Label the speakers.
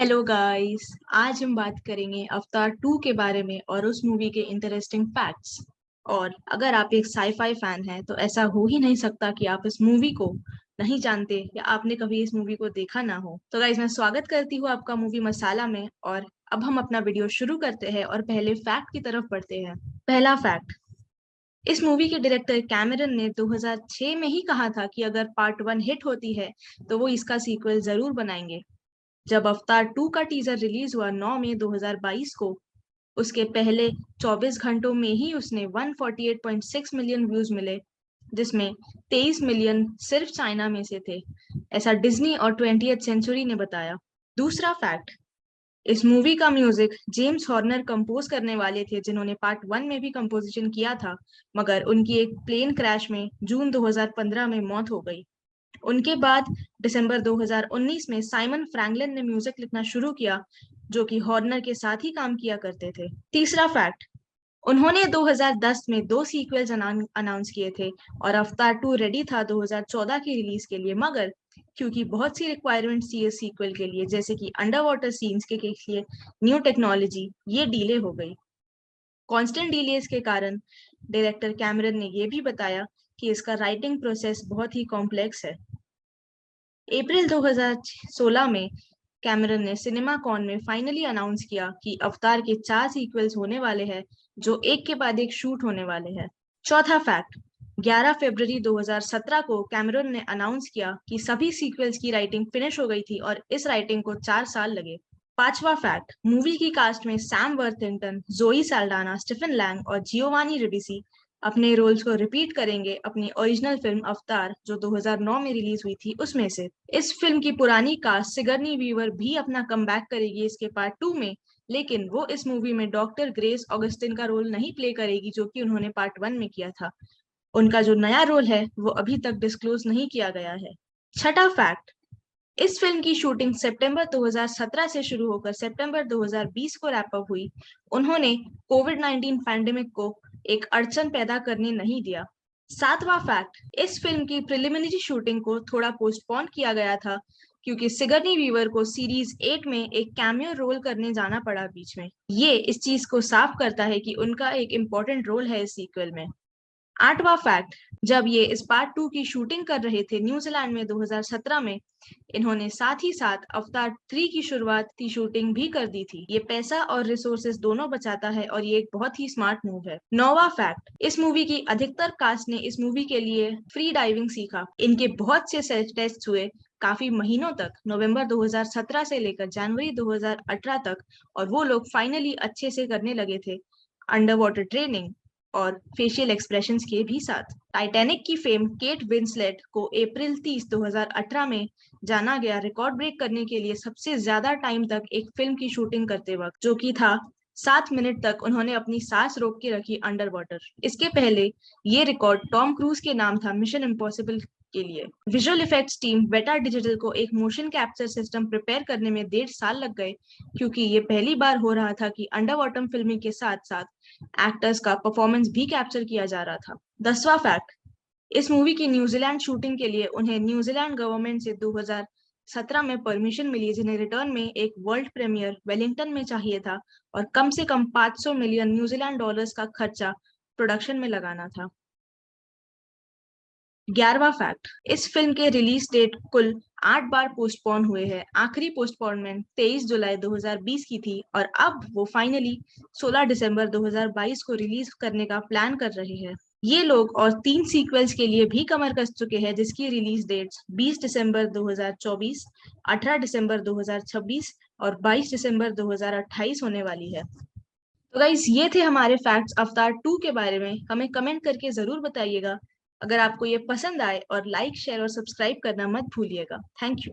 Speaker 1: Hello guys. आज हम बात करेंगे अवतार 2 के बारे में और उस मूवी के इंटरेस्टिंग फैक्ट्स। और अगर आप एक साईफाई फैन हैं तो ऐसा हो ही नहीं सकता कि आप इस मूवी को नहीं जानते या आपने कभी इस मूवी को देखा ना हो। तो गाइस, मैं स्वागत करती हूँ आपका मूवी मसाला में। और अब हम अपना वीडियो शुरू करते हैं और पहले फैक्ट की तरफ बढ़ते हैं। पहला फैक्ट, इस मूवी के डायरेक्टर कैमरन ने 2006 में ही कहा था कि अगर पार्ट 1 हिट होती है तो वो इसका सीक्वल जरूर बनाएंगे। जब अवतार 2 का टीजर रिलीज हुआ 9 मई 2022 को, उसके पहले 24 घंटों में ही उसने 148.6 मिलियन व्यूज मिले, जिसमें 23 मिलियन सिर्फ चाइना में से थे। ऐसा डिज्नी और 20th सेंचुरी ने बताया। दूसरा फैक्ट, इस मूवी का म्यूजिक जेम्स हॉर्नर कंपोज करने वाले थे, जिन्होंने पार्ट 1 में भी कंपोजिशन किया था, मगर उनकी एक प्लेन क्रैश में जून 2015 में मौत हो गई। उनके बाद दिसंबर 2019 में साइमन फ्रैंकलिन ने म्यूजिक लिखना शुरू किया, जो कि हॉर्नर के साथ ही काम किया करते थे। तीसरा फैक्ट, उन्होंने 2010 में 2 सीक्वल्स अनाउंस किए थे और अवतार 2 रेडी था 2014 की रिलीज के लिए, मगर क्योंकि बहुत सी रिक्वायरमेंट्स थी इस सीक्वल के लिए, जैसे कि अंडर वाटर सीन्स के लिए न्यू टेक्नोलॉजी, ये डिले हो गई। कांस्टेंट डिलेस के कारण डायरेक्टर कैमरन ने यह भी बताया कि इसका राइटिंग प्रोसेस बहुत ही कॉम्प्लेक्स है। अप्रैल 2016 में कैमरन ने सिनेमाकॉन में फाइनली अनाउंस किया कि अवतार के 4 सीक्वल्स होने वाले हैं, जो एक के बाद एक शूट होने वाले हैं। चौथा फैक्ट, 11 फरवरी 2017 को कैमरन ने अनाउंस किया कि सभी सीक्वल्स की राइटिंग फिनिश हो गई थी और इस राइटिंग को 4 साल लगे। पांचवा फैक्ट, मूवी की कास्ट में सैम वर्थिंगटन, जोई साल्डाना, स्टीफन लैंग और जियोवानी रिबिसी अपने रोल्स को रिपीट करेंगे अपनी ओरिजिनल फिल्म अवतार, जो 2009 में रिलीज हुई थी, उसमें से। इस फिल्म की पुरानी कास्ट सिगरनी वीवर भी अपना कमबैक करेगी इसके पार्ट 2 में, लेकिन वो इस मूवी में डॉक्टर ग्रेस ऑगस्टिन का रोल नहीं प्ले करेगी, जो कि उन्होंने पार्ट 1 में किया था। उनका जो नया रोल है वो अभी तक डिस्क्लोज नहीं किया गया है। छठा फैक्ट, इस फिल्म की शूटिंग सितंबर 2017 से शुरू होकर सितंबर 2020 को रैप अप हुई। उन्होंने कोविड-19 पैंडेमिक को एक अड़चन पैदा करने नहीं दिया। सातवां फैक्ट, इस फिल्म की प्रिलिमिनरी शूटिंग को थोड़ा पोस्टपोन किया गया था क्योंकि सिगरनी वीवर को सीरीज 8 में एक कैमियो रोल करने जाना पड़ा बीच में। ये इस चीज को साफ करता है कि उनका एक इम्पोर्टेंट रोल है इस सीक्वल में। आठवां फैक्ट, जब ये इस पार्ट 2 की शूटिंग कर रहे थे न्यूजीलैंड में 2017 में, इन्होंने साथ ही साथ अवतार 3 की शुरुआत की शूटिंग भी कर दी थी। ये पैसा और रिसोर्सेज दोनों बचाता है और ये एक बहुत ही स्मार्ट मूव है। नौवां फैक्ट, इस मूवी की अधिकतर कास्ट ने इस मूवी के लिए फ्री डाइविंग सीखा। इनके बहुत से सेल्फ टेस्ट हुए काफी महीनों तक, नवंबर 2017 से लेकर जनवरी 2018 तक, और वो लोग फाइनली अच्छे से करने लगे थे, अंडर वाटर ट्रेनिंग और फेशियल एक्सप्रेशंस के भी साथ। टाइटैनिक की फेम केट विंसलेट को अप्रैल 30, 2018 में जाना गया रिकॉर्ड ब्रेक करने के लिए सबसे ज्यादा टाइम तक एक फिल्म की शूटिंग करते वक्त, जो कि था 7 मिनट तक उन्होंने अपनी सांस रोक के रखी अंडर वाटर। इसके पहले ये रिकॉर्ड टॉम क्रूज के नाम था मिशन इम्पॉसिबल के लिए। विजुअल इफेक्ट्स टीम वेटा डिजिटल को एक मोशन कैप्चर सिस्टम प्रिपेयर करने में 1.5 साल लग गए, क्योंकि ये पहली बार हो रहा था कि अंडर वाटर फिल्मिंग के साथ साथ एक्टर्स का परफॉर्मेंस भी कैप्चर किया जा रहा था। 10वां फैक्ट, इस मूवी की न्यूजीलैंड शूटिंग के लिए उन्हें न्यूजीलैंड गवर्नमेंट से 2017 में परमिशन मिली, जिन्हें रिटर्न में एक वर्ल्ड प्रीमियर वेलिंगटन में चाहिए था और कम से कम 500 मिलियन न्यूजीलैंड डॉलर्स का खर्चा प्रोडक्शन में लगाना था। 11वां फैक्ट, इस फिल्म के रिलीज डेट कुल 8 बार पोस्टपोन हुए हैं। आखिरी पोस्टपोनमेंट 23 जुलाई 2020 की थी और अब वो फाइनली 16 दिसंबर 2022 को रिलीज करने का प्लान कर रहे हैं। ये लोग और 3 सीक्वल्स के लिए भी कमर कस चुके हैं, जिसकी रिलीज डेट्स 20 दिसंबर 2024, 18 दिसंबर 2026 और 22 दिसंबर 2028 होने वाली है। तो गाइस, ये थे हमारे फैक्ट्स अवतार 2 के बारे में। हमें कमेंट करके जरूर बताइएगा। अगर आपको ये पसंद आए, और लाइक शेयर और सब्सक्राइब करना मत भूलिएगा। Thank you.